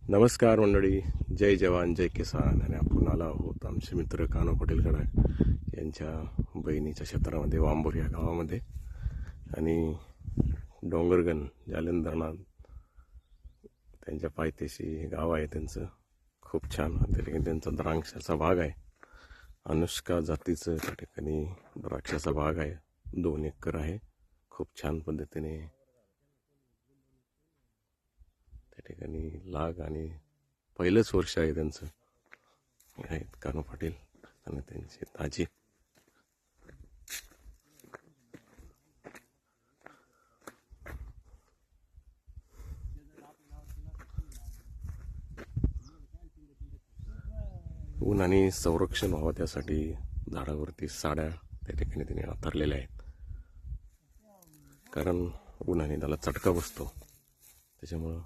नमस्कार मंडळी, जय जवान जय किसान. आणि आपण आलो आहोत आमचे मित्र कान्हो पाटील गडाख यांच्या बहिणीच्या क्षेत्रामध्ये वांबोर या गावामध्ये. आणि डोंगरगण जालंधरनाथ त्यांच्या पायथ्याशी गाव आहे त्यांचं. खूप छान त्यांचा द्राक्षाचा बाग आहे. अनुष्का जातीचं त्या ठिकाणी द्राक्षाचा बाग आहे. 2 एकर आहे. खूप छान पद्धतीने त्या ठिकाणी लाग आणि पहिलंच वर्ष आहे त्यांचं. आहेत कान्हो पाटील आणि त्यांची ताजी. ऊन आणि संरक्षण व्हावं त्यासाठी झाडावरती साड्या त्या ठिकाणी त्यांनी अंथरलेल्या आहेत. कारण उन्हाने त्याला चटका बसतो, त्याच्यामुळं